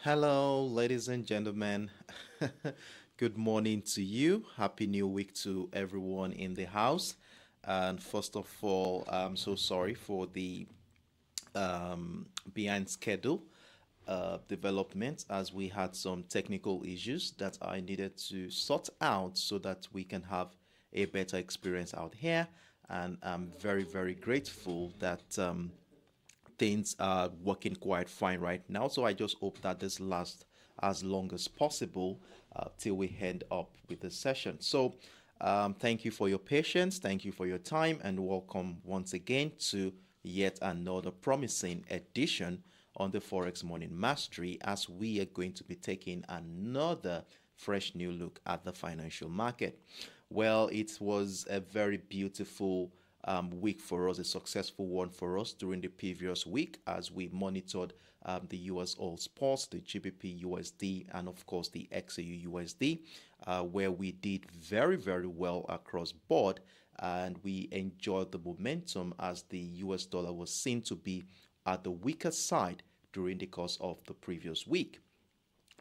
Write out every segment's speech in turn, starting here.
Hello, ladies and gentlemen. Good morning to you. Happy New Week to everyone in the house. And first of all, I'm so sorry for the behind schedule development as we had some technical issues that I needed to sort out so that we can have a better experience out here. And I'm very, very grateful that things are working quite fine right now. So I just hope that this lasts as long as possible till we end up with the session. So thank you for your patience. Thank you for your time, and welcome once again to yet another promising edition on the Forex Morning Mastery, as we are going to be taking another fresh new look at the financial market. Well, it was a very beautiful week for us, a successful one for us during the previous week as we monitored the US OILSPOT, the GBPUSD, and of course the XAUUSD, where we did very, very well across board, and we enjoyed the momentum as the US dollar was seen to be at the weaker side during the course of the previous week.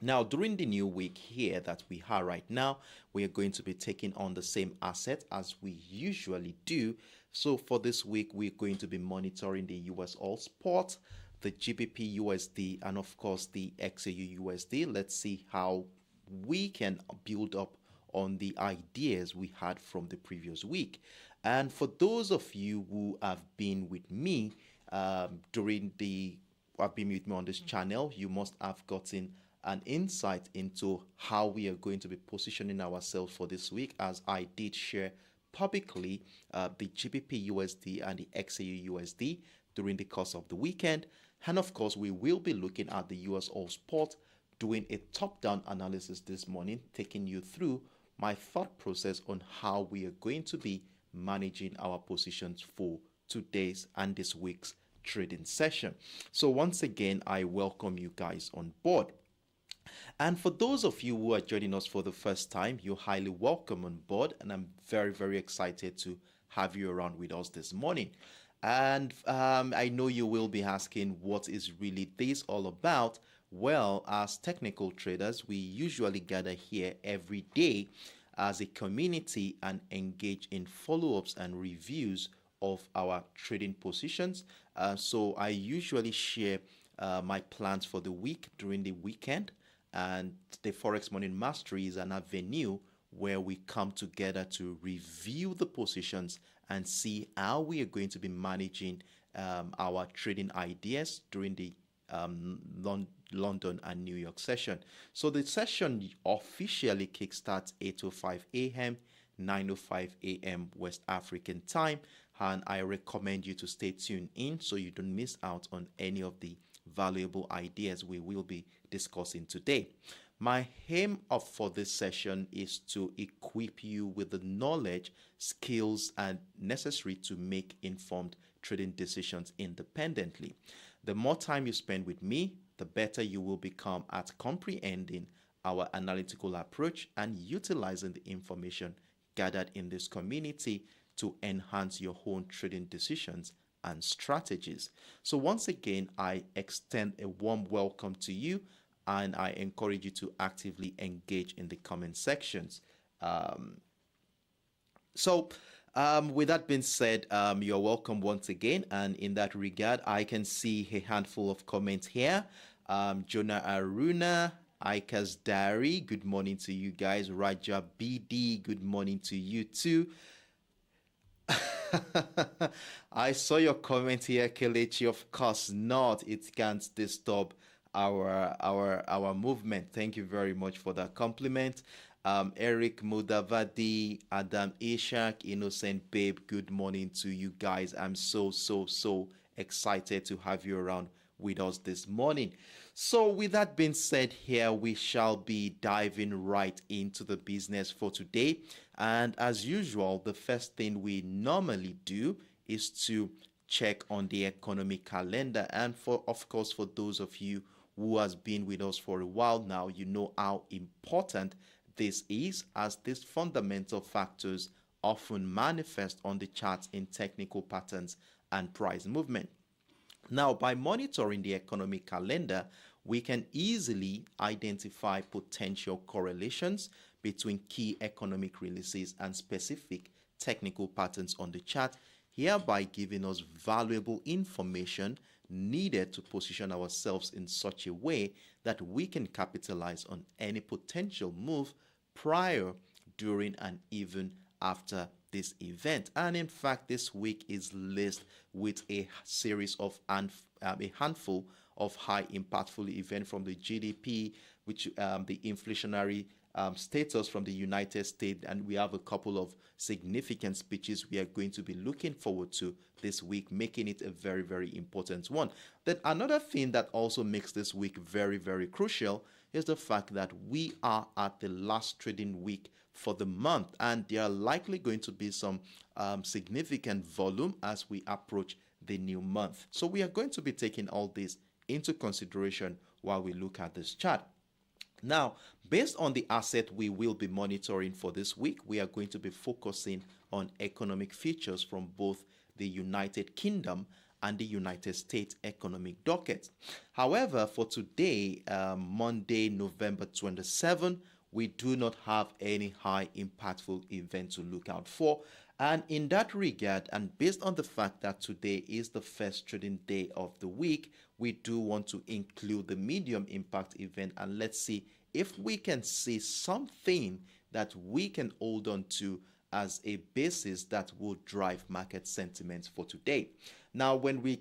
Now, during the new week here that we are right now, we are going to be taking on the same asset as we usually do. So for this week, we're going to be monitoring the US OILSPOT, the GBPUSD, and of course the XAUUSD. Let's see how we can build up on the ideas we had from the previous week. And for those of you who have been with me on this channel, you must have gotten an insight into how we are going to be positioning ourselves for this week, as I did share publicly the GBPUSD and the XAUUSD during the course of the weekend. And of course, we will be looking at the US OILSPOT, doing a top-down analysis this morning, taking you through my thought process on how we are going to be managing our positions for today's and this week's trading session. So once again, I welcome you guys on board. And for those of you who are joining us for the first time, you're highly welcome on board, and I'm very, very excited to have you around with us this morning. And I know you will be asking, what is really this all about? Well, as technical traders, we usually gather here every day as a community and engage in follow-ups and reviews of our trading positions. So I usually share my plans for the week during the weekend. And the Forex Morning Mastery is an avenue where we come together to review the positions and see how we are going to be managing our trading ideas during the London and New York session. So the session officially kickstarts 8:05 a.m., 9:05 a.m. West African time, and I recommend you to stay tuned in so you don't miss out on any of the valuable ideas we will be discussing today. My aim for this session is to equip you with the knowledge, skills, and necessary to make informed trading decisions independently. The more time you spend with me, the better you will become at comprehending our analytical approach and utilizing the information gathered in this community to enhance your own trading decisions and strategies. So once again, I extend a warm welcome to you, and I encourage you to actively engage in the comment sections. With that being said, you're welcome once again. And in that regard, I can see a handful of comments here. Jonah Aruna, Ika's Diary, good morning to you guys. Raja BD, good morning to you too. I saw your comment here, Kelechi. Of course not. It can't disturb our movement. Thank you very much for that compliment. Eric Mudavadi, Adam Ishak, Innocent Babe, good morning to you guys. I'm so excited to have you around with us this morning. So with that being said, here we shall be diving right into the business for today. And as usual, the first thing we normally do is to check on the economic calendar. And of course, for those of you who has been with us for a while now, you know how important this is, as these fundamental factors often manifest on the charts in technical patterns and price movement. Now, by monitoring the economic calendar, we can easily identify potential correlations between key economic releases and specific technical patterns on the chart, hereby giving us valuable information needed to position ourselves in such a way that we can capitalize on any potential move prior, during, and even after this event. And in fact, this week is laced with a series of a handful of high impactful events from the GDP, which the inflationary status from the United States, and we have a couple of significant speeches we are going to be looking forward to this week, making it a very, very important one. Then another thing that also makes this week very, very crucial is the fact that we are at the last trading week for the month, and there are likely going to be some significant volume as we approach the new month. So we are going to be taking all this into consideration while we look at this chart. Now, based on the asset we will be monitoring for this week, we are going to be focusing on economic features from both the United Kingdom and the United States economic docket. However, for today, Monday, November 27, we do not have any high impactful event to look out for. And in that regard, and based on the fact that today is the first trading day of the week, we do want to include the medium impact event, and let's see if we can see something that we can hold on to as a basis that will drive market sentiment for today. Now, when we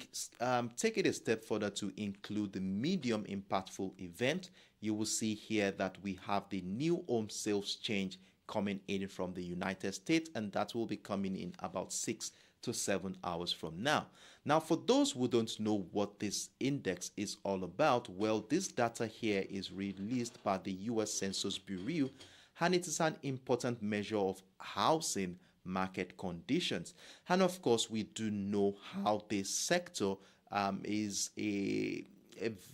take it a step further to include the medium impactful event, you will see here that we have the new home sales change coming in from the United States, and that will be coming in about 6 to 7 hours from now. Now, for those who don't know what this index is all about, well, this data here is released by the US Census Bureau, and it is an important measure of housing market conditions. And of course, we do know how this sector is a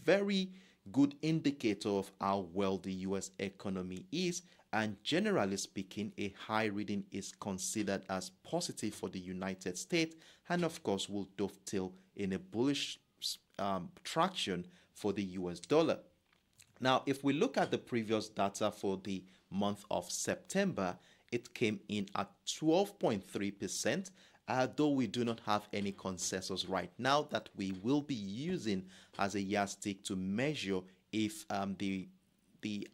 very good indicator of how well the US economy is, and generally speaking, a high reading is considered as positive for the United States, and of course will dovetail in a bullish traction for the US dollar. Now, if we look at the previous data for the month of September, it came in at 12.3%, though we do not have any consensus right now that we will be using as a yardstick to measure if the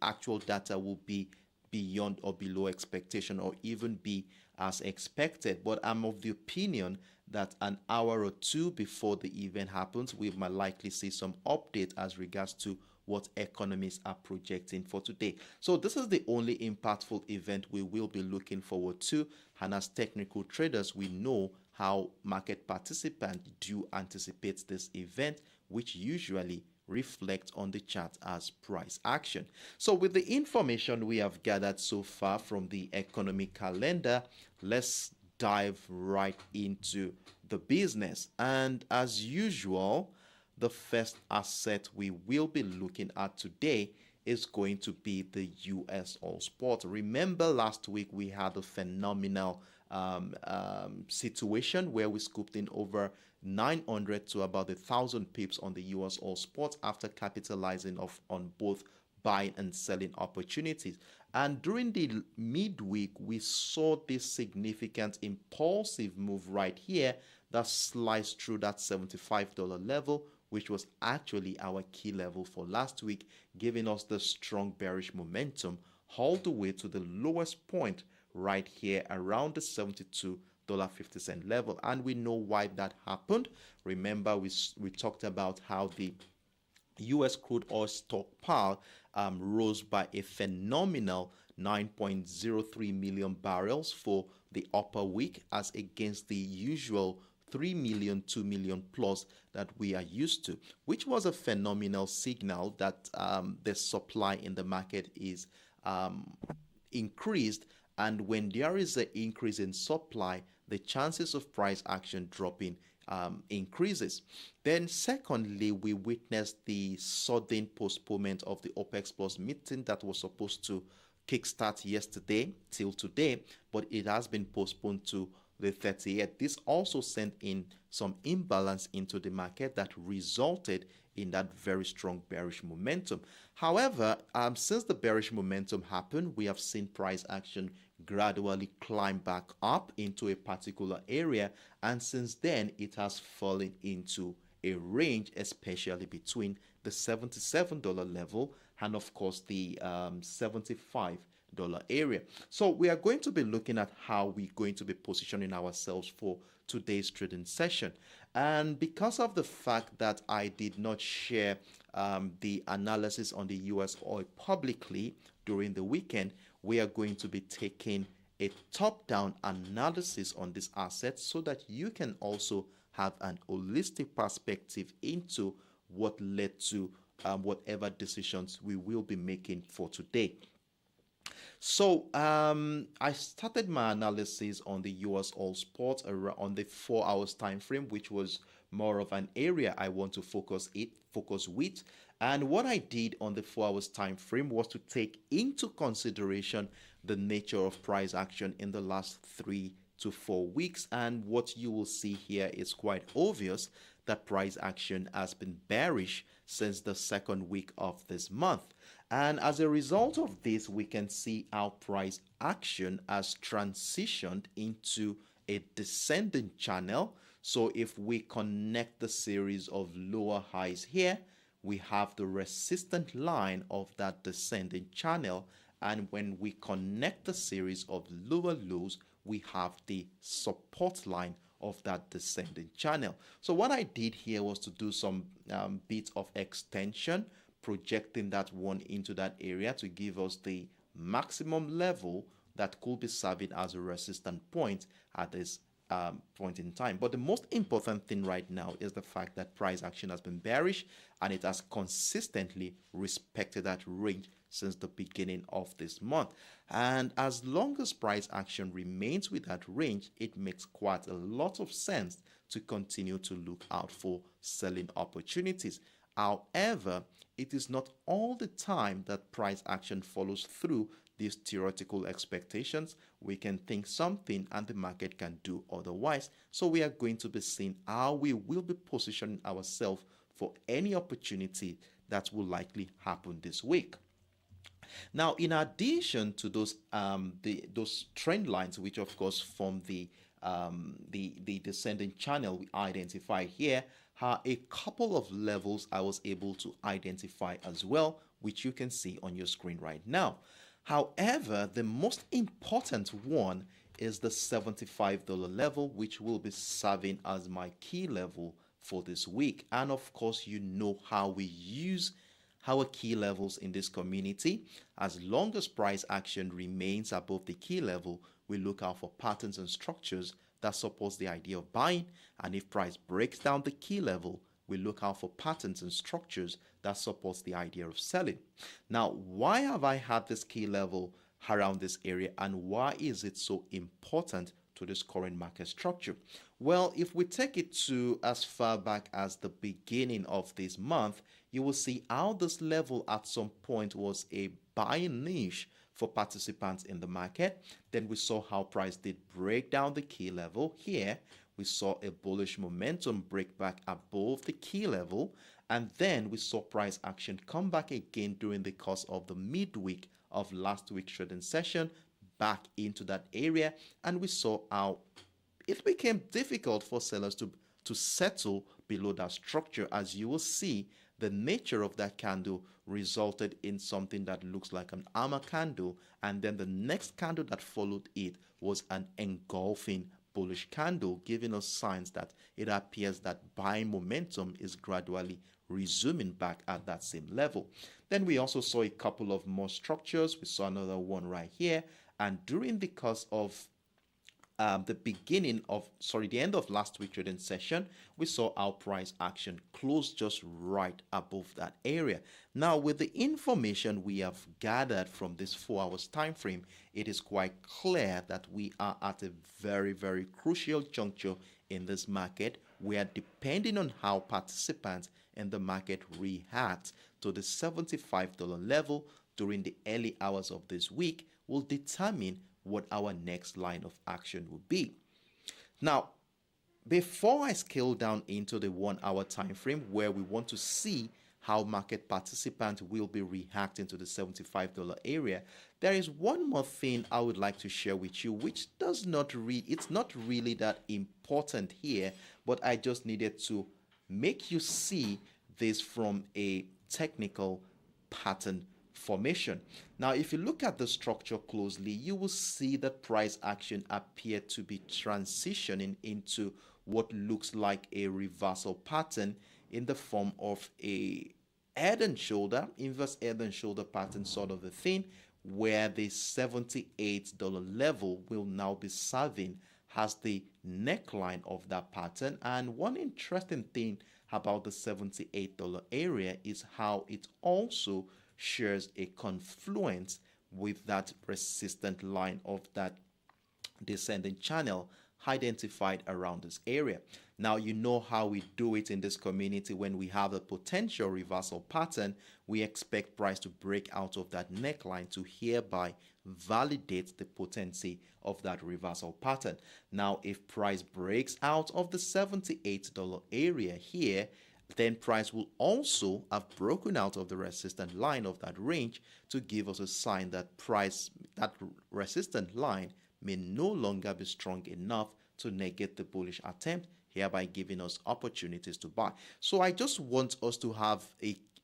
actual data will be beyond or below expectation or even be as expected. But I'm of the opinion that an hour or two before the event happens, we might likely see some update as regards to what economists are projecting for today. So this is the only impactful event we will be looking forward to, and as technical traders, we know how market participants do anticipate this event, which usually reflect on the chart as price action. So with the information we have gathered so far from the economic calendar, let's dive right into the business. And as usual, the first asset we will be looking at today is going to be the USOILSPOT. Remember last week we had a phenomenal situation where we scooped in over 900 to about 1,000 pips on the USOILSPOT after capitalizing on both buying and selling opportunities. And during the midweek, we saw this significant impulsive move right here that sliced through that $75 level, which was actually our key level for last week, giving us the strong bearish momentum all the way to the lowest point right here around the $72.50 level. And we know why that happened. Remember, we talked about how the US crude oil stockpile rose by a phenomenal 9.03 million barrels for the upper week, as against the usual 3 million, 2 million plus that we are used to, which was a phenomenal signal that the supply in the market is increased. And when there is an increase in supply, the chances of price action dropping increases. Then secondly, we witnessed the sudden postponement of the OPEC Plus meeting that was supposed to kickstart yesterday till today, but it has been postponed to the 38. This also sent in some imbalance into the market that resulted in that very strong bearish momentum. However, since the bearish momentum happened, we have seen price action gradually climb back up into a particular area, and since then it has fallen into a range, especially between the $77 level and of course the $75 area. So we are going to be looking at how we're going to be positioning ourselves for today's trading session. And because of the fact that I did not share the analysis on the US oil publicly during the weekend, we are going to be taking a top-down analysis on this asset so that you can also have an holistic perspective into what led to whatever decisions we will be making for today. So I started my analysis on the USOILSPOT on the 4 hours time frame, which was more of an area I want to focus with. And what I did on the 4 hours time frame was to take into consideration the nature of price action in the last 3 to 4 weeks. And what you will see here is quite obvious that price action has been bearish since the second week of this month. And as a result of this, we can see how price action has transitioned into a descending channel. So if we connect the series of lower highs here, we have the resistant line of that descending channel. And when we connect the series of lower lows, we have the support line of that descending channel. So what I did here was to do some bit of extension, projecting that one into that area to give us the maximum level that could be serving as a resistance point at this point in time. But the most important thing right now is the fact that price action has been bearish and it has consistently respected that range since the beginning of this month. And as long as price action remains with that range, it makes quite a lot of sense to continue to look out for selling opportunities. However, it is not all the time that price action follows through these theoretical expectations. We can think something and the market can do otherwise. So we are going to be seeing how we will be positioning ourselves for any opportunity that will likely happen this week. Now, in addition to those trend lines, which of course form the descending channel we identify here, are a couple of levels I was able to identify as well, which you can see on your screen right now. However, the most important one is the $75 level, which will be serving as my key level for this week. And of course, you know how we use our key levels in this community. As long as price action remains above the key level, we look out for patterns and structures that supports the idea of buying. And if price breaks down the key level, we look out for patterns and structures that supports the idea of selling. Now, why have I had this key level around this area, and why is it so important to this current market structure? Well, if we take it to as far back as the beginning of this month, you will see how this level at some point was a buying niche for participants in the market. Then we saw how price did break down the key level. Here we saw a bullish momentum break back above the key level, and then we saw price action come back again during the course of the midweek of last week's trading session back into that area, and we saw how it became difficult for sellers to settle below that structure. As you will see, the nature of that candle resulted in something that looks like an armor candle, and then the next candle that followed it was an engulfing bullish candle, giving us signs that it appears that buying momentum is gradually resuming back at that same level. Then we also saw a couple of more structures. We saw another one right here, and during the course of the end of last week's trading session, we saw our price action close just right above that area. Now, with the information we have gathered from this 4 hours time frame, it is quite clear that we are at a very, very crucial juncture in this market, where depending on how participants in the market react to the $75 level during the early hours of this week will determine what our next line of action will be. Now, before I scale down into the 1 hour time frame where we want to see how market participants will be reacting to the $75 area, there is one more thing I would like to share with you, which does not it's not really that important here, but I just needed to make you see this from a technical pattern formation. Now, if you look at the structure closely, you will see that price action appeared to be transitioning into what looks like a reversal pattern in the form of a head and shoulder, inverse head and shoulder pattern sort of a thing, where the $78 level will now be serving as the neckline of that pattern. And one interesting thing about the $78 area is how it also shares a confluence with that resistant line of that descending channel identified around this area. Now, you know how we do it in this community. When we have a potential reversal pattern, we expect price to break out of that neckline to hereby validate the potency of that reversal pattern. Now, if price breaks out of the $78 area here, then price will also have broken out of the resistant line of that range to give us a sign that that resistant line may no longer be strong enough to negate the bullish attempt, hereby giving us opportunities to buy. So I just want us to have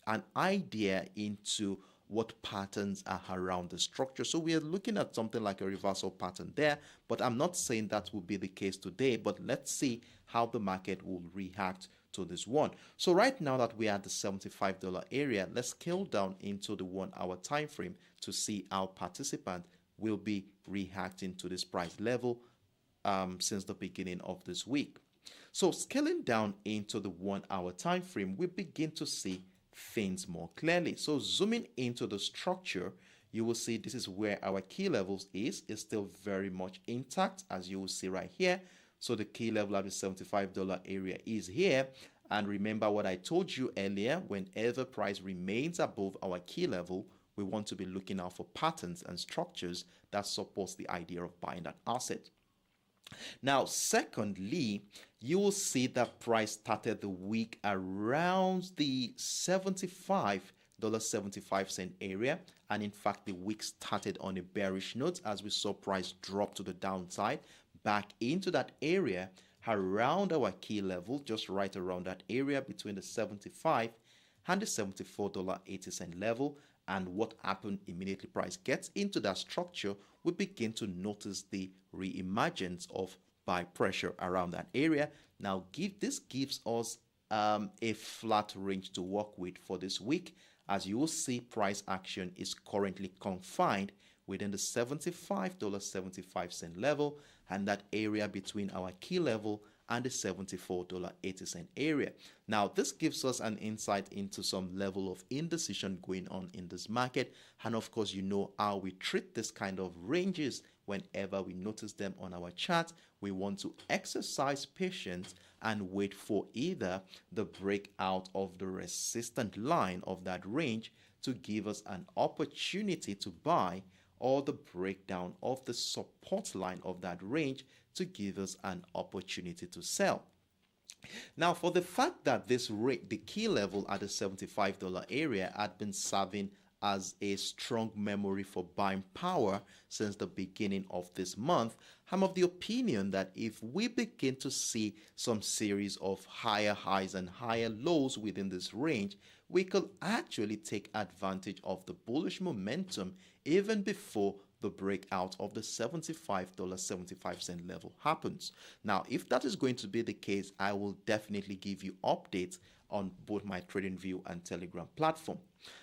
an idea into what patterns are around the structure. So we are looking at something like a reversal pattern there, but I'm not saying that will be the case today, but let's see how the market will react to this one. So right now that we are at the $75 area, let's scale down into the 1 hour time frame to see how participants will be reacting to this price level since the beginning of this week. So scaling down into the 1 hour time frame, we begin to see things more clearly. So zooming into the structure, you will see this is where our key levels is still very much intact, as you will see right here. So the key level at the $75 area is here. And remember what I told you earlier, whenever price remains above our key level, we want to be looking out for patterns and structures that supports the idea of buying that asset. Now, secondly, you will see that price started the week around the $75.75 area, and in fact the week started on a bearish note as we saw price drop to the downside back into that area around our key level, just right around that area between the 75 and the $74.80 level. And what happened immediately price gets into that structure, we begin to notice the reemergence of buy pressure around that area. Now this gives us a flat range to work with for this week. As you will see, price action is currently confined within the $75.75 level, and that area between our key level and the $74.80 area. Now, this gives us an insight into some level of indecision going on in this market. And of course, you know how we treat this kind of ranges whenever we notice them on our chart. We want to exercise patience and wait for either the breakout of the resistant line of that range to give us an opportunity to buy, or the breakdown of the support line of that range to give us an opportunity to sell. Now, for the fact that the key level at the $75 area had been serving as a strong memory for buying power since the beginning of this month, I'm of the opinion that if we begin to see some series of higher highs and higher lows within this range, we could actually take advantage of the bullish momentum even before the breakout of the $75.75 level happens. Now, if that is going to be the case, I will definitely give you updates on both my TradingView and Telegram platform.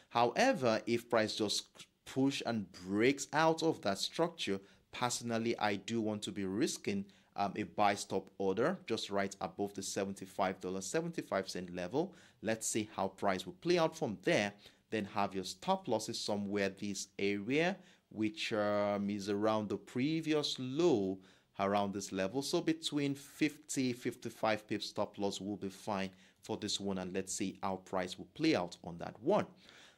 However, if price just push and breaks out of that structure, personally, I do want to be risking a buy stop order just right above the $75.75 level. Let's see how price will play out from there. Then have your stop losses somewhere this area, which is around the previous low around this level. So between 50-55 pips stop loss will be fine for this one, and let's see how price will play out on that one.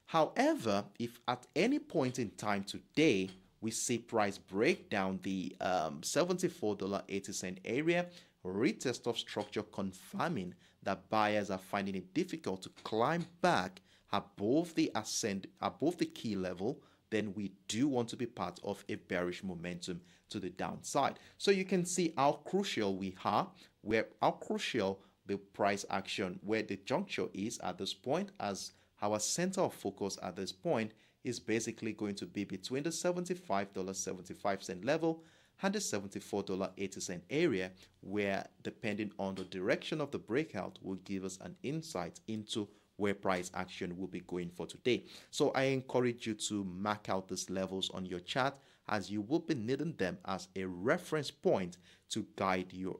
However, if at any point in time today we see price break down the $74.80 area, retest of structure, confirming that buyers are finding it difficult to climb back above the key level. Then we do want to be part of a bearish momentum to the downside. So you can see how crucial we are, how crucial the price action, where the juncture is at this point, as our center of focus at this point is basically going to be between the $75.75 level and the $74.80 area, where depending on the direction of the breakout will give us an insight into where price action will be going for today. So I encourage you to mark out these levels on your chart, as you will be needing them as a reference point to guide your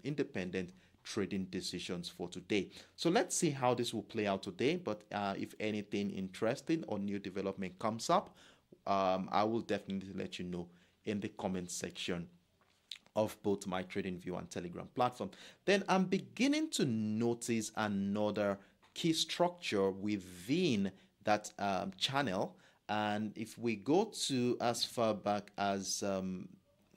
independent trading decisions for today. So let's see how this will play out today. But if anything interesting or new development comes up, I will definitely let you know in the comment section of both my TradingView and Telegram platform. Then I'm beginning to notice another key structure within that channel. And if we go to as far back as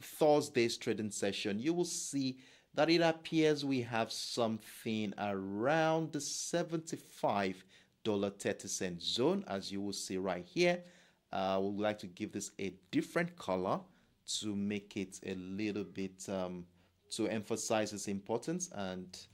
Thursday's trading session, you will see that it appears we have something around the $75.30 zone, as you will see right here. I would like to give this a different color to make it a little bit to emphasize its importance and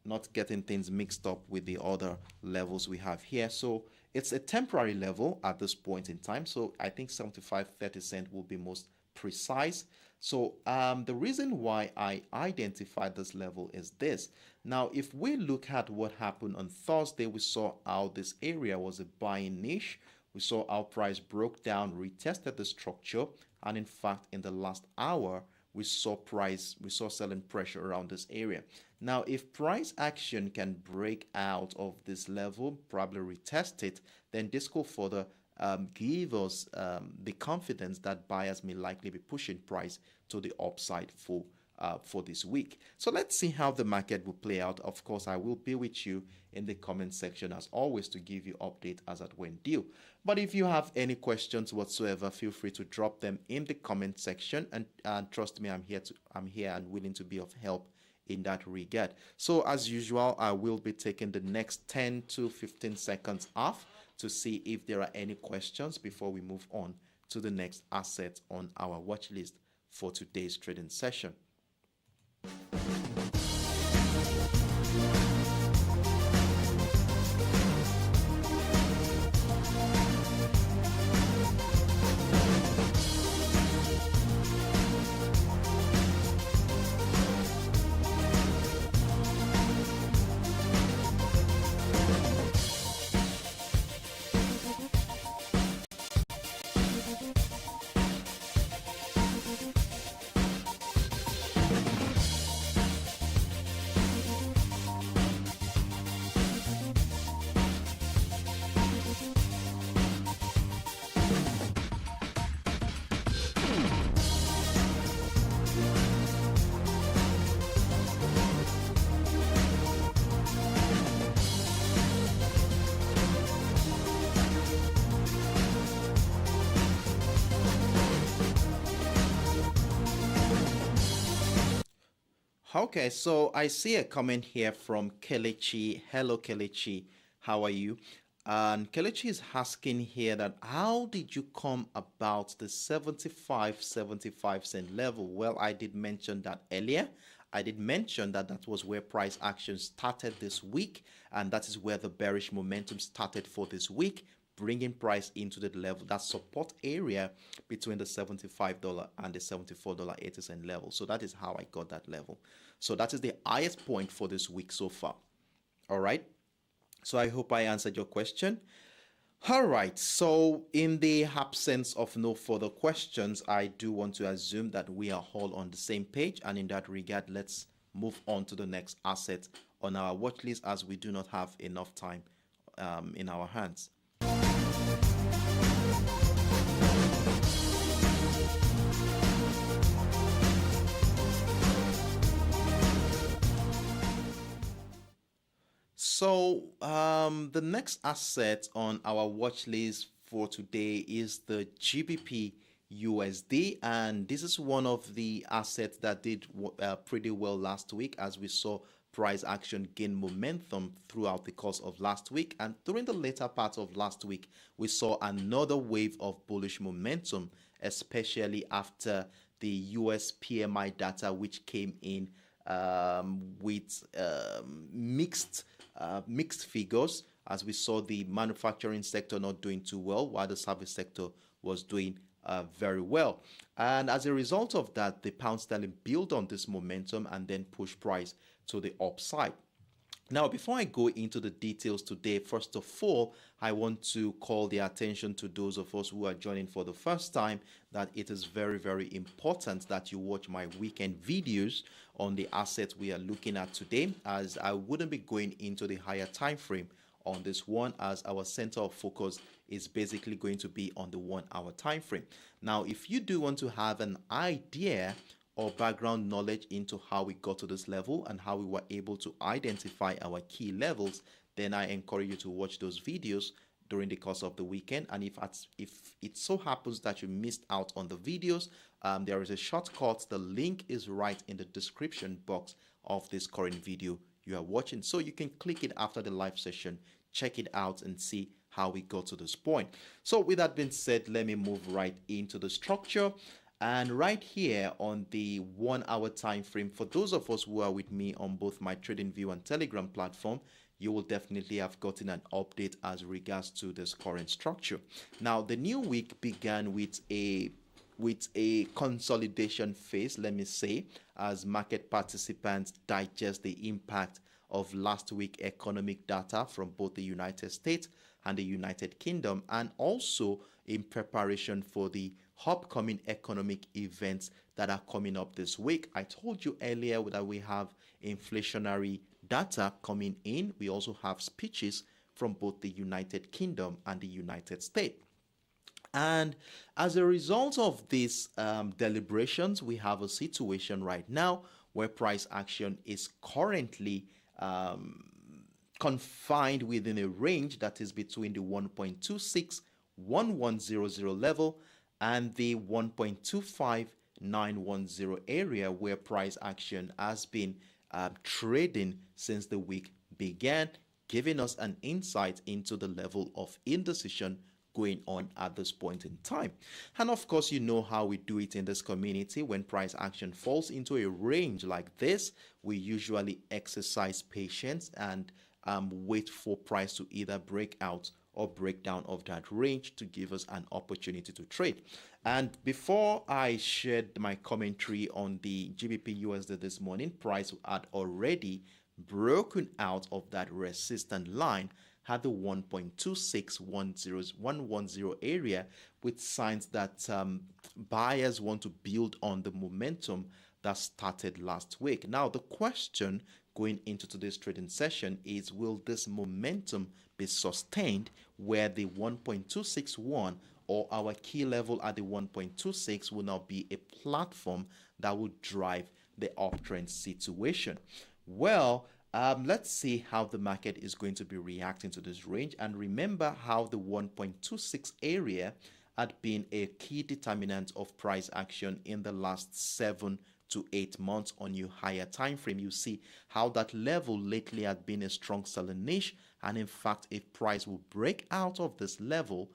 not getting things mixed up with the other levels we have here. So it's a temporary level at this point in time. So I think 75.30 will be most precise. So the reason why I identified this level is this. Now, if we look at what happened on Thursday, we saw how this area was a buying niche. We saw how price broke down, retested the structure, and in fact, in the last hour, we saw selling pressure around this area. Now, if price action can break out of this level, probably retest it, then this could further give us the confidence that buyers may likely be pushing price to the upside for this week. So let's see how the market will play out. Of course, I will be with you in the comment section as always to give you update as at when due. But if you have any questions whatsoever, feel free to drop them in the comment section, and trust me, I'm here and willing to be of help in that regard. So as usual, I will be taking the next 10 to 15 seconds off to see if there are any questions before we move on to the next asset on our watch list for today's trading session. Okay, so I see a comment here from Kelechi. Hello, Kelechi. How are you? And Kelechi is asking here that how did you come about the 75 cent level? Well, I did mention that earlier. I did mention that that was where price action started this week, and that is where the bearish momentum started for this week, bringing price into the level, that support area between the $75 and the $74.80 level. So that is how I got that level. So that is the highest point for this week so far. All right. So I hope I answered your question. All right. So in the absence of no further questions, I do want to assume that we are all on the same page. And in that regard, let's move on to the next asset on our watch list, as we do not have enough time in our hands. So the next asset on our watch list for today is the GBPUSD, and this is one of the assets that did pretty well last week, as we saw price action gain momentum throughout the course of last week. And during the later part of last week, we saw another wave of bullish momentum, especially after the US PMI data, which came in with mixed figures, as we saw the manufacturing sector not doing too well, while the service sector was doing very well. And as a result of that, the pound sterling built on this momentum and then pushed price to the upside. Now, before I go into the details today, first of all, I want to call the attention to those of us who are joining for the first time that it is very, very important that you watch my weekend videos on the assets we are looking at today, as I wouldn't be going into the higher time frame on this one, as our center of focus is basically going to be on the 1 hour time frame. Now, if you do want to have an idea or background knowledge into how we got to this level and how we were able to identify our key levels, then I encourage you to watch those videos during the course of the weekend. And if it so happens that you missed out on the videos, there is a shortcut. The link is right in the description box of this current video you are watching, so you can click it after the live session, check it out and see how we got to this point. So with that being said, let me move right into the structure. And right here on the 1 hour time frame, for those of us who are with me on both my TradingView and Telegram platform, you will definitely have gotten an update as regards to this current structure. Now, the new week began with a consolidation phase, let me say, as market participants digest the impact of last week economic data from both the United States and the United Kingdom, and also in preparation for the upcoming economic events that are coming up this week. I told you earlier that we have inflationary data coming in. We also have speeches from both the United Kingdom and the United States. And as a result of these deliberations, we have a situation right now where price action is currently confined within a range that is between the 1.261100 level and the 1.25910 area, where price action has been trading since the week began, giving us an insight into the level of indecision going on at this point in time. And of course, you know how we do it in this community. When price action falls into a range like this, we usually exercise patience and wait for price to either break out or break down of that range to give us an opportunity to trade. And before I shared my commentary on the GBPUSD this morning, price had already broken out of that resistant line, had the 1.2610110 area, with signs that buyers want to build on the momentum that started last week. Now, the question going into today's trading session is, will this momentum be sustained, where the 1.261 or our key level at the 1.26 will now be a platform that will drive the uptrend situation? Well, let's see how the market is going to be reacting to this range. And remember how the 1.26 area had been a key determinant of price action in the last 7 to 8 months on your higher time frame. You see how that level lately had been a strong selling niche, and in fact, if price will break out of this level,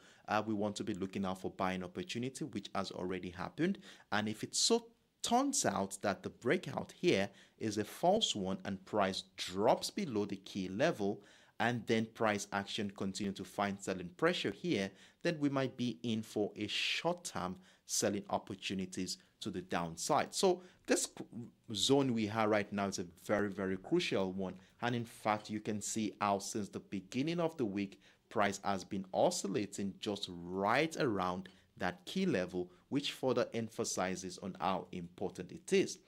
we want to be looking out for buying opportunity, which has already happened. And if it so turns out that the breakout here is a false one and price drops below the key level, and then price action continue to find selling pressure here, then we might be in for a short-term selling opportunities to the downside. So this zone we have right now is a very, very crucial one. And in fact, you can see how since the beginning of the week, price has been oscillating just right around that key level, which further emphasizes on how important it is.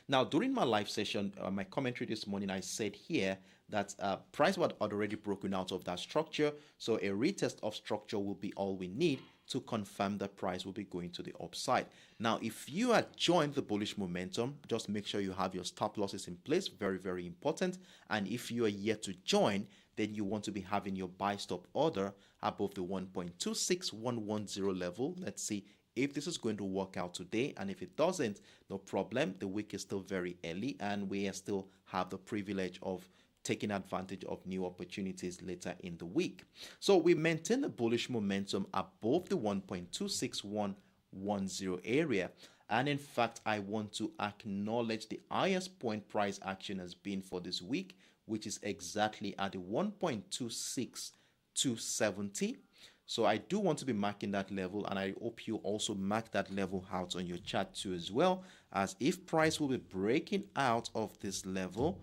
Now, during my live session, my commentary this morning, I said here that price had already broken out of that structure. So a retest of structure will be all we need to confirm that price will be going to the upside. Now, if you are joined the bullish momentum, just make sure you have your stop losses in place. Very, very important. And if you are yet to join, then you want to be having your buy stop order above the 1.26110 level. Let's see if this is going to work out today, and if it doesn't, no problem. The week is still very early and we still have the privilege of taking advantage of new opportunities later in the week. So we maintain the bullish momentum above the 1.26110 area. And in fact, I want to acknowledge the highest point price action has been for this week, which is exactly at the 1.26270. So I do want to be marking that level, and I hope you also mark that level out on your chart too as well, as if price will be breaking out of this level,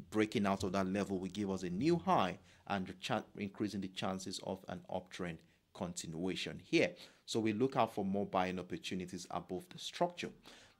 breaking out of that level will give us a new high and increasing the chances of an uptrend continuation here. So we look out for more buying opportunities above the structure.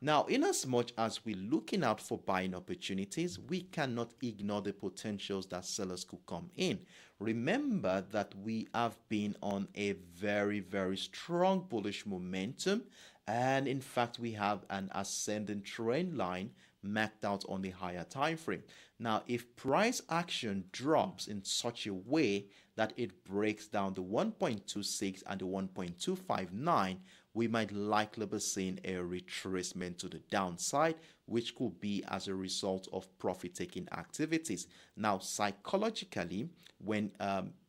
Now, in as much as we're looking out for buying opportunities, we cannot ignore the potentials that sellers could come in. Remember that we have been on a very, very strong bullish momentum, and in fact, we have an ascending trend line marked out on the higher time frame. Now, if price action drops in such a way that it breaks down the 1.26 and the 1.259, we might likely be seeing a retracement to the downside, which could be as a result of profit-taking activities. Now, psychologically, when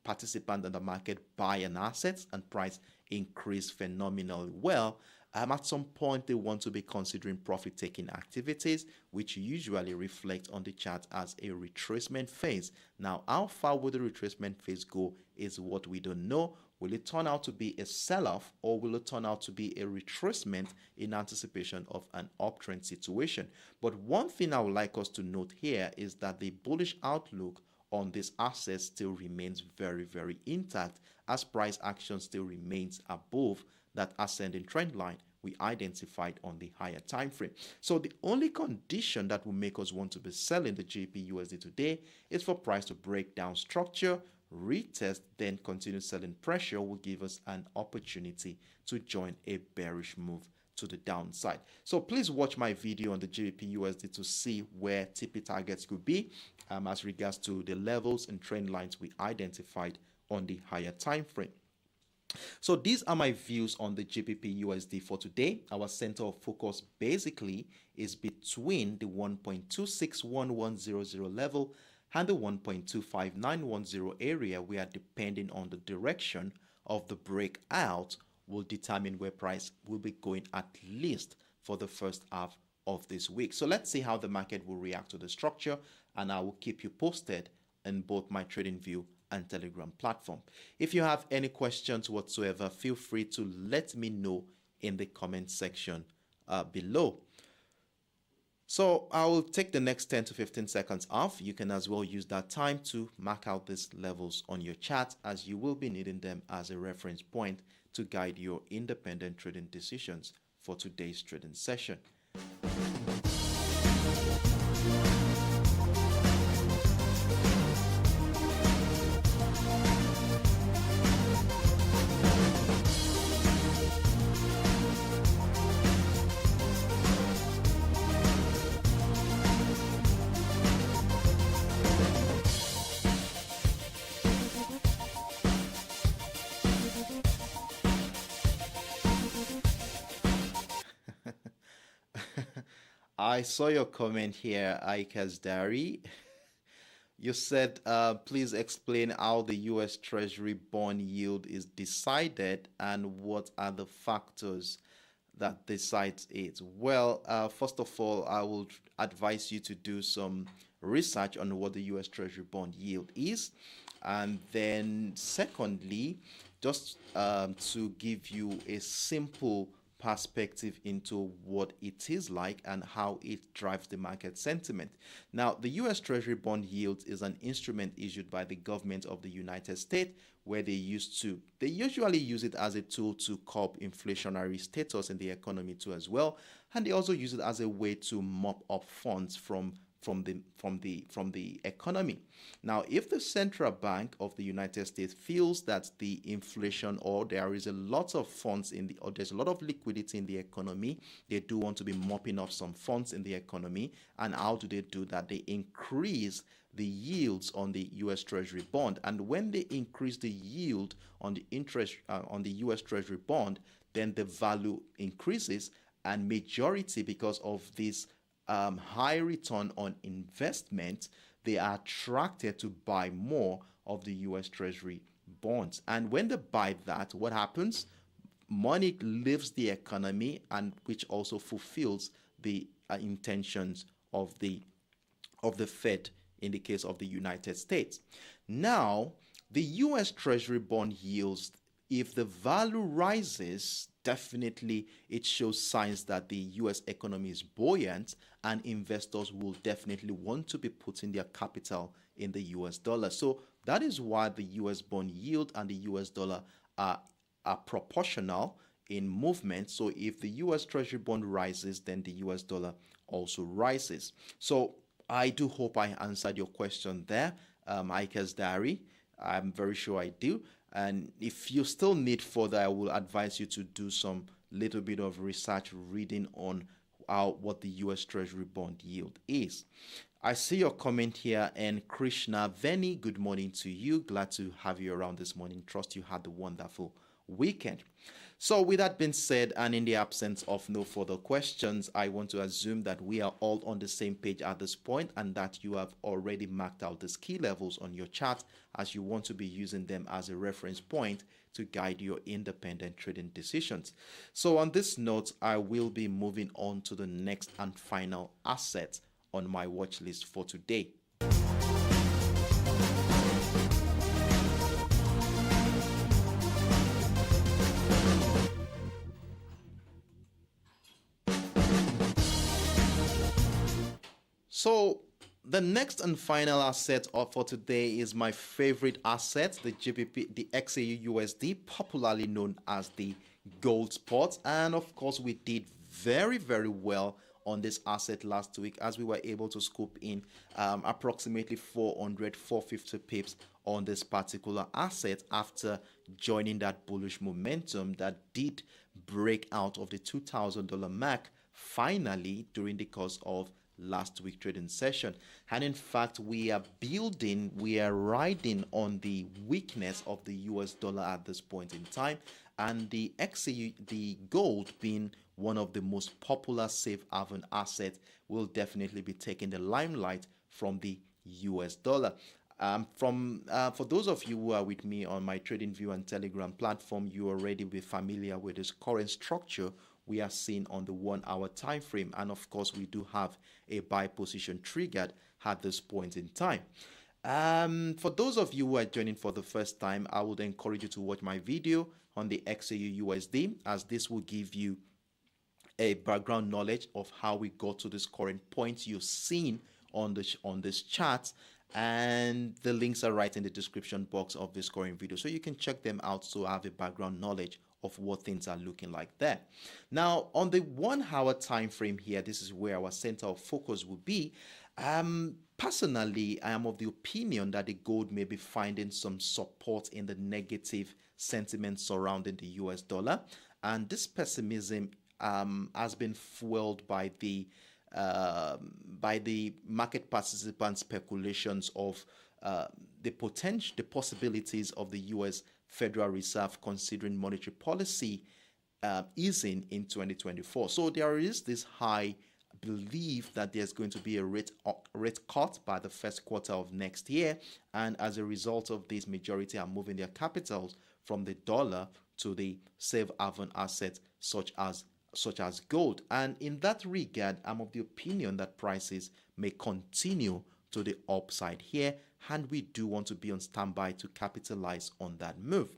participants in the market buy an asset and price increase phenomenally well, at some point they want to be considering profit-taking activities, which usually reflect on the chart as a retracement phase. Now, how far will the retracement phase go is what we don't know. Will it turn out to be a sell-off, or will it turn out to be a retracement in anticipation of an uptrend situation? But one thing I would like us to note here is that the bullish outlook on this asset still remains very, very intact, as price action still remains above that ascending trend line we identified on the higher time frame. So the only condition that will make us want to be selling the GBPUSD today is for price to break down structure, retest, then continue selling pressure will give us an opportunity to join a bearish move to the downside. So please watch my video on the GBPUSD to see where TP targets could be as regards to the levels and trend lines we identified on the higher time frame. So these are my views on the GBPUSD for today. Our center of focus basically is between the 1.261100 level and the 1.25910 area, where depending on the direction of the breakout will determine where price will be going, at least for the first half of this week. So let's see how the market will react to the structure, and I will keep you posted in both my TradingView and Telegram platform. If you have any questions whatsoever, feel free to let me know in the comment section below. So I will take the next 10 to 15 seconds off. You can as well use that time to mark out these levels on your chart, as you will be needing them as a reference point to guide your independent trading decisions for today's trading session. I saw your comment here, XAUUSD. You said, please explain how the US Treasury bond yield is decided and what are the factors that decide it. Well, first of all, I will advise you to do some research on what the US Treasury bond yield is. And then secondly, just to give you a simple perspective into what it is like and how it drives the market sentiment. Now, the US Treasury bond yield is an instrument issued by the government of the United States, where they usually use it as a tool to curb inflationary status in the economy too as well, and they also use it as a way to mop up funds from the economy. Now, if the central bank of the United States feels that the inflation, or there is a lot of funds or there's a lot of liquidity in the economy, they do want to be mopping up some funds in the economy. And how do they do that? They increase the yields on the US Treasury bond. And when they increase the yield on the interest on the US Treasury bond, then the value increases, and majority, because of this high return on investment, they are attracted to buy more of the US Treasury bonds. And when they buy that, what happens? Money leaves the economy, and which also fulfills the intentions of the Fed in the case of the United States. Now, the US Treasury bond yields, if the value rises, definitely it shows signs that the US economy is buoyant, and investors will definitely want to be putting their capital in the US dollar. So that is why the US bond yield and the US dollar are proportional in movement. So if the US Treasury bond rises, then the US dollar also rises. So I do hope I answered your question there, Ike's Diary. I'm very sure I do. And if you still need further, I will advise you to do some little bit of research reading on what the US Treasury bond yield is. I see your comment here, and Krishna Veni, good morning to you. Glad to have you around this morning. Trust you had a wonderful weekend. So with that being said, and in the absence of no further questions, I want to assume that we are all on the same page at this point, and that you have already marked out the key levels on your chart, as you want to be using them as a reference point to guide your independent trading decisions. So on this note, I will be moving on to the next and final asset on my watch list for today. So the next and final asset for today is my favorite asset, the XAUUSD, popularly known as the gold spot. And of course, we did very, very well on this asset last week, as we were able to scoop in approximately 450 pips on this particular asset after joining that bullish momentum that did break out of the $2,000 mark finally during the course of last week trading session. And in fact, we are riding on the weakness of the US dollar at this point in time, and the gold being one of the most popular safe haven assets will definitely be taking the limelight from the US dollar. For those of you who are with me on my TradingView and Telegram platform, you already be familiar with this current structure we are seeing on the 1 hour time frame, and of course we do have a buy position triggered at this point in time. For those of you who are joining for the first time, I would encourage you to watch my video on the XAUUSD, as this will give you a background knowledge of how we got to this current point you've seen on this chart, and the links are right in the description box of this current video, so you can check them out to have a background knowledge of what things are looking like there. Now, on the 1 hour time frame here, this is where our center of focus will be. Personally, I am of the opinion that the gold may be finding some support in the negative sentiment surrounding the US dollar, and this pessimism has been fueled by the market participants' speculations of the possibilities of the US Federal Reserve considering monetary policy easing in 2024. So there is this high belief that there's going to be a rate cut by the first quarter of next year, and as a result of this, majority are moving their capitals from the dollar to the safe haven assets such as gold. And in that regard, I'm of the opinion that prices may continue to the upside here, and we do want to be on standby to capitalize on that move.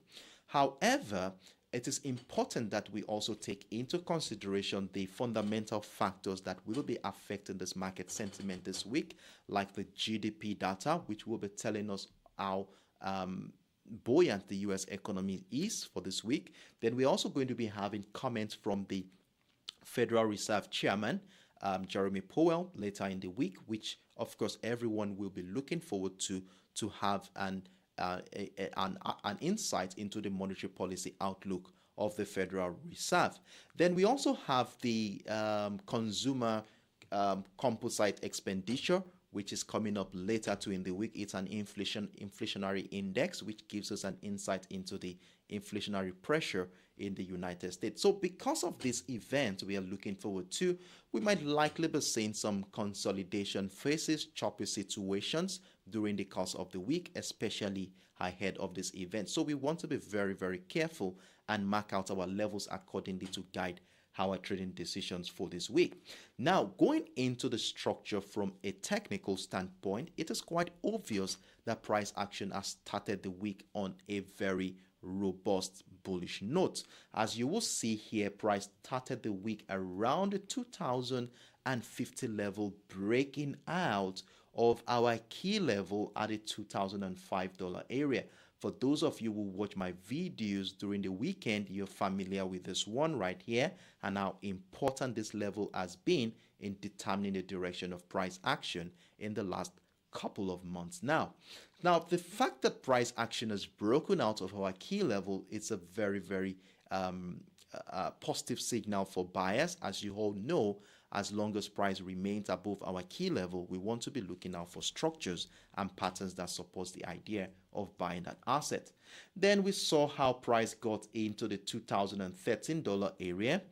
However, it is important that we also take into consideration the fundamental factors that will be affecting this market sentiment this week, like the GDP data, which will be telling us how buoyant the US economy is for this week. Then we're also going to be having comments from the Federal Reserve Chairman, Jeremy Powell later in the week, which of course everyone will be looking forward to have an insight into the monetary policy outlook of the Federal Reserve. Then we also have the consumer composite expenditure, which is coming up later in the week. It's an inflationary index, which gives us an insight into the inflationary pressure in the United States. So because of this event we are looking forward to, we might likely be seeing some consolidation phases, choppy situations during the course of the week, especially ahead of this event. So we want to be very, very careful and mark out our levels accordingly to guide our trading decisions for this week. Now, going into the structure from a technical standpoint, it is quite obvious that price action has started the week on a very robust bullish note. As you will see here, price started the week around the 2050 level, breaking out of our key level at the $2005 area. For those of you who watch my videos during the weekend, you're familiar with this one right here and how important this level has been in determining the direction of price action in the last couple of months now. Now, the fact that price action has broken out of our key level, it's a very, very positive signal for buyers. As you all know, as long as price remains above our key level, we want to be looking out for structures and patterns that support the idea of buying that asset. Then we saw how price got into the $2013 area.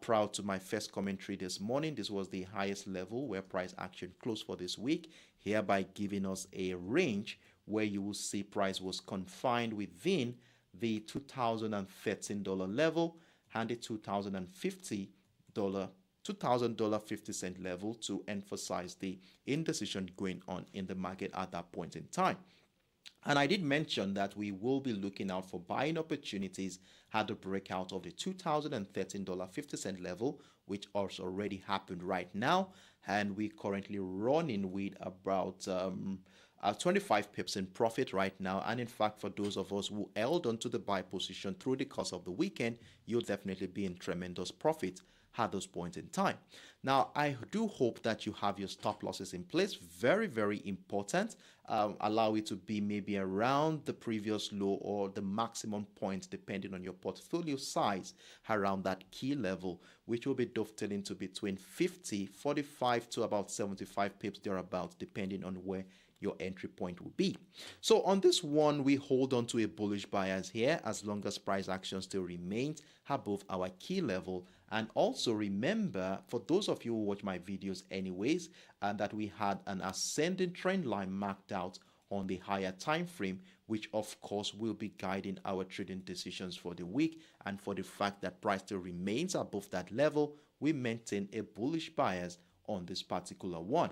Prior to my first commentary this morning, this was the highest level where price action closed for this week, hereby giving us a range where you will see price was confined within the $2013 level and the $2,050 level to emphasize the indecision going on in the market at that point in time. And I did mention that we will be looking out for buying opportunities at the breakout of the $2013.50 level, which has already happened right now. And we're currently running with about 25 pips in profit right now. And in fact, for those of us who held onto the buy position through the course of the weekend, you'll definitely be in tremendous profit at those points in time. Now, I do hope that you have your stop losses in place. Very, very important. Allow it to be maybe around the previous low or the maximum point, depending on your portfolio size, around that key level, which will be dovetailing to between 50, 45 to about 75 pips thereabouts, depending on where your entry point will be. So on this one, we hold on to a bullish bias here as long as price action still remains above our key level. And also remember, for those of you who watch my videos anyways, that we had an ascending trend line marked out on the higher time frame, which of course will be guiding our trading decisions for the week. And for the fact that price still remains above that level, we maintain a bullish bias on this particular one.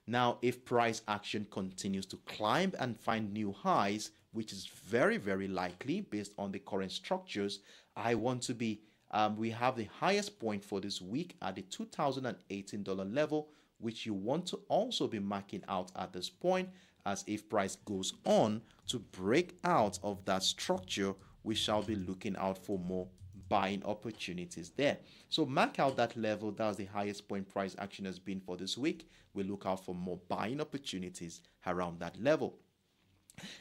Now, if price action continues to climb and find new highs, which is very, very likely based on the current structures, I want to be, we have the highest point for this week at the $2018 level, which you want to also be marking out at this point, as if price goes on to break out of that structure, we shall be looking out for more buying opportunities there. So mark out that level. That's the highest point price action has been for this week. We look out for more buying opportunities around that level.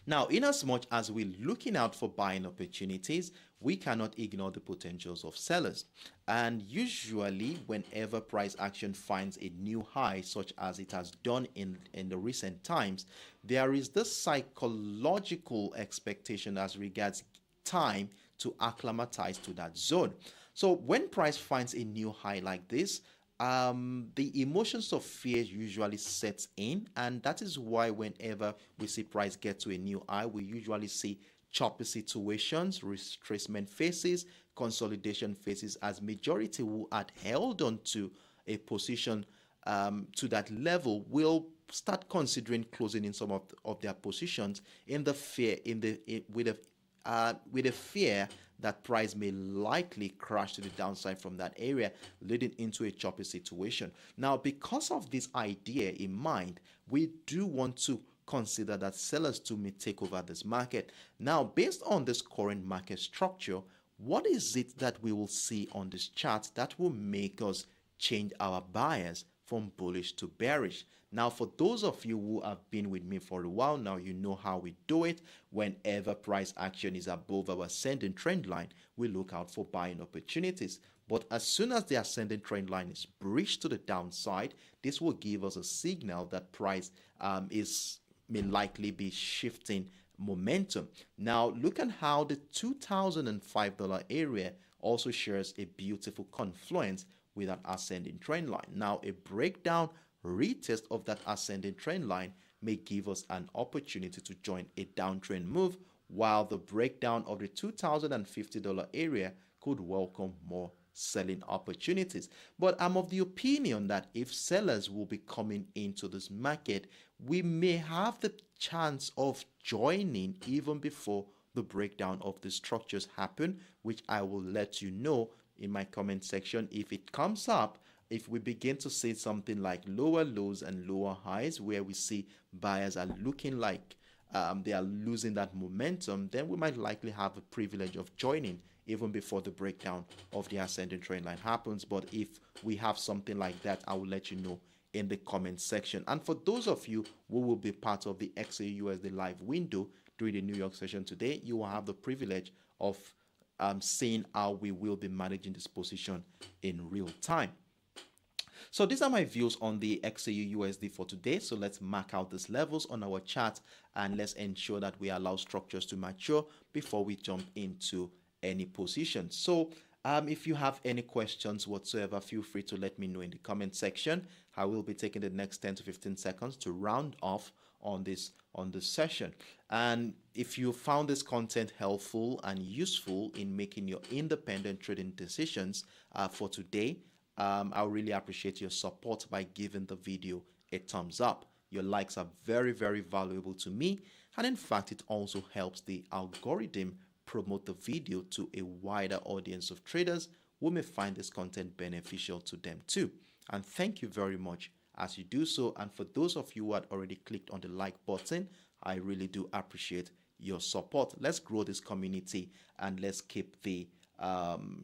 Now, in as much as we're looking out for buying opportunities, we cannot ignore the potentials of sellers. And usually, whenever price action finds a new high, such as it has done in the recent times, there is this psychological expectation as regards time to acclimatize to that zone. So when price finds a new high like this, the emotions of fear usually sets in, and that is why whenever we see price get to a new high, we usually see choppy situations, retracement phases, consolidation phases, as majority who had held on to a position to that level will start considering closing in some of their positions in the fear with a fear that price may likely crash to the downside from that area, leading into a choppy situation. Now, because of this idea in mind, we do want to consider that sellers too may take over this market. Now, based on this current market structure, what is it that we will see on this chart that will make us change our bias from bullish to bearish. Now, for those of you who have been with me for a while now, you know how we do it. Whenever price action is above our ascending trend line, we look out for buying opportunities. But as soon as the ascending trend line is breached to the downside, this will give us a signal that price may likely be shifting momentum. Now, look at how the $2,005 area also shares a beautiful confluence with an ascending trend line. Now, a breakdown retest of that ascending trend line may give us an opportunity to join a downtrend move, while the breakdown of the $2,050 area could welcome more selling opportunities. But I'm of the opinion that if sellers will be coming into this market, we may have the chance of joining even before the breakdown of the structures happen, which I will let you know in my comment section if it comes up. If we begin to see something like lower lows and lower highs, where we see buyers are looking like they are losing that momentum, then we might likely have the privilege of joining even before the breakdown of the ascending trend line happens. But if we have something like that, I will let you know in the comment section. And for those of you who will be part of the XAUUSD live window during the New York session today, you will have the privilege of seeing how we will be managing this position in real time. So these are my views on the XAUUSD for today. So let's mark out these levels on our chart and let's ensure that we allow structures to mature before we jump into any position. So if you have any questions whatsoever, feel free to let me know in the comment section. I will be taking the next 10 to 15 seconds to round off on this session. And if you found this content helpful and useful in making your independent trading decisions for today, I really appreciate your support by giving the video a thumbs up. Your likes are very, very valuable to me, and in fact it also helps the algorithm promote the video to a wider audience of traders who may find this content beneficial to them too. And thank you very much as you do so. And for those of you who had already clicked on the like button, I really do appreciate your support. Let's grow this community and let's keep the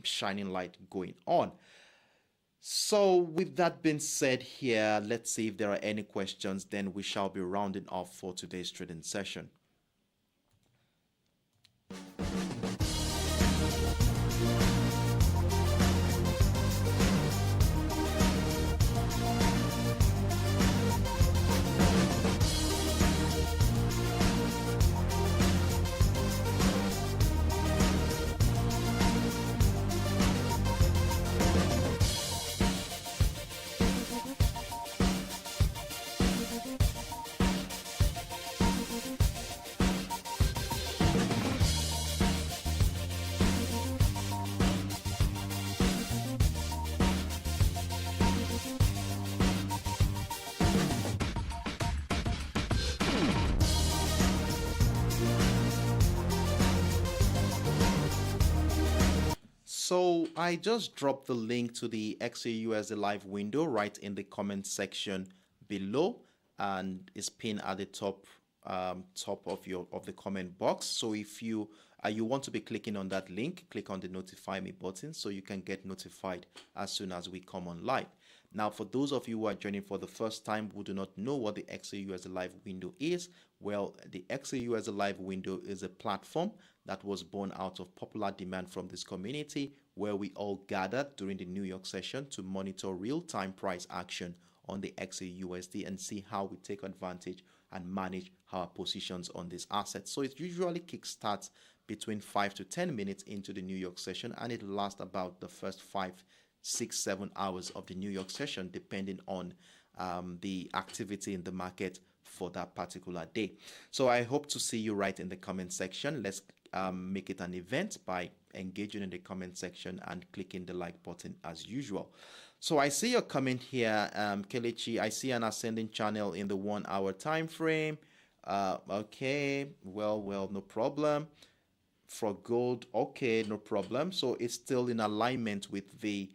shining light going on. So with that being said here, let's see if there are any questions, then we shall be rounding off for today's trading session. So I just dropped the link to the XAUUSD live window right in the comment section below, and it's pinned at the top of the comment box. So if you want to be clicking on that link, click on the notify me button so you can get notified as soon as we come on live. Now, for those of you who are joining for the first time who do not know what the XAUUSD live window is, well, the XAUUSD live window is a platform that was born out of popular demand from this community, where we all gathered during the New York session to monitor real-time price action on the XAUUSD and see how we take advantage and manage our positions on this asset. So it usually kickstarts between 5 to 10 minutes into the New York session, and it lasts about the first 5, 6, 7 hours of the New York session, depending on the activity in the market for that particular day. So I hope to see you right in the comment section. Let's make it an event by engaging in the comment section and clicking the like button as usual. So I see your comment here, Kelechi. I see an ascending channel in the 1 hour time frame. Okay, well, no problem. For gold, okay, no problem. So it's still in alignment with the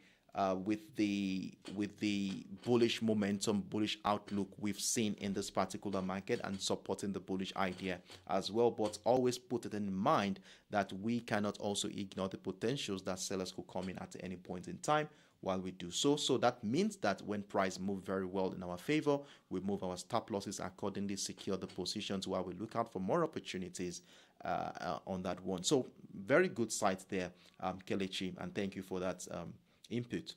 bullish momentum, bullish outlook we've seen in this particular market, and supporting the bullish idea as well. But always put it in mind that we cannot also ignore the potentials that sellers could come in at any point in time. while we do so. So that means that when price move very well in our favor, we move our stop losses accordingly, secure the positions while we look out for more opportunities on that one. So very good site there, Kelechi, and thank you for that input.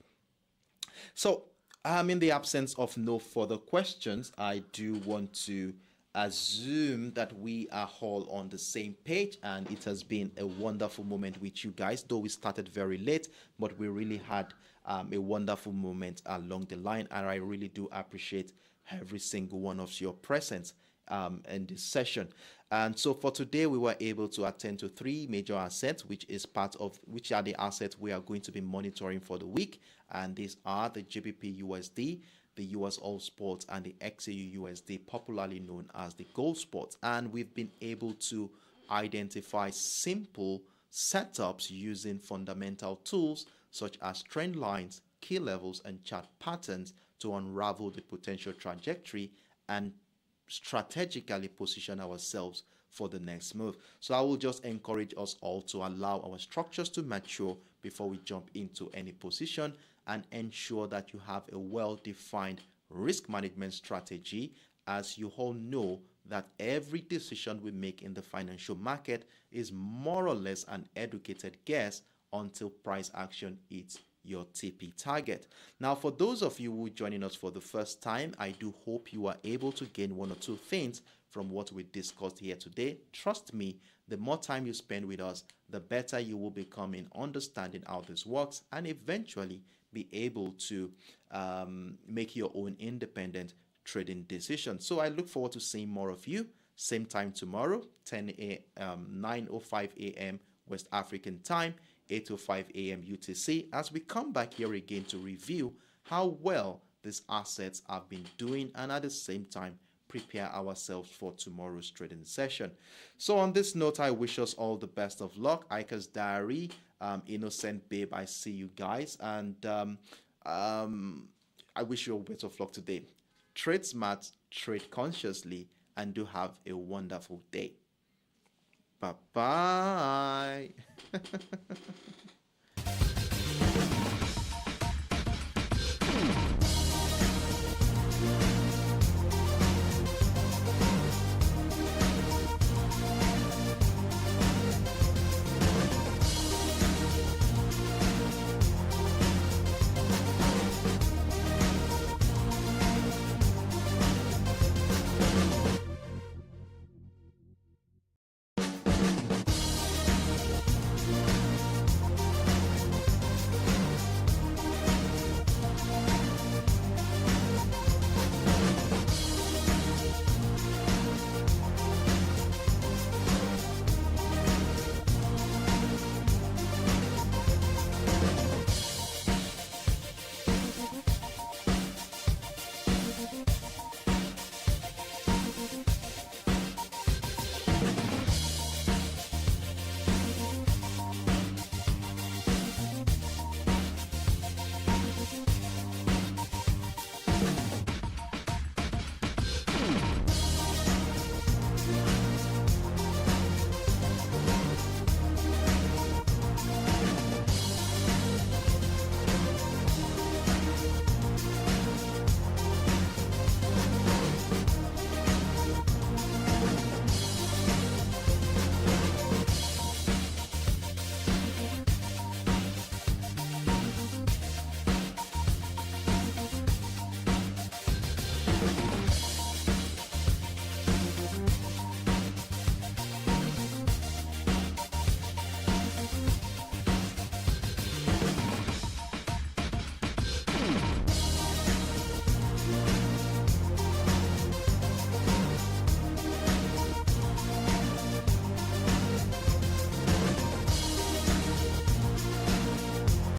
So in the absence of no further questions, I do want to assume that we are all on the same page, and it has been a wonderful moment with you guys, though we started very late, but we really had a wonderful moment along the line, and I really do appreciate every single one of your presence in this session. And so for today, we were able to attend to 3 major assets, which are the assets we are going to be monitoring for the week. And these are the GBPUSD, the USOILSPOT, and the XAUUSD, popularly known as the gold spot. And we've been able to identify simple setups using fundamental tools such as trend lines, key levels, and chart patterns to unravel the potential trajectory and strategically position ourselves for the next move. So I will just encourage us all to allow our structures to mature before we jump into any position, and ensure that you have a well-defined risk management strategy, as you all know that every decision we make in the financial market is more or less an educated guess until price action hits your TP target. Now, for those of you who are joining us for the first time, I do hope you are able to gain 1 or 2 things from what we discussed here today. Trust me, the more time you spend with us, the better you will become in understanding how this works, and eventually be able to make your own independent trading decisions. So I look forward to seeing more of you. Same time tomorrow, 9:05 a.m. West African time, 8:05 a.m. UTC, as we come back here again to review how well these assets have been doing, and at the same time prepare ourselves for tomorrow's trading session. So on this note, I wish us all the best of luck. Ika's Diary, Innocent Babe, I see you guys, and I wish you a bit of luck today. Trade smart, trade consciously, and do have a wonderful day. Bye-bye.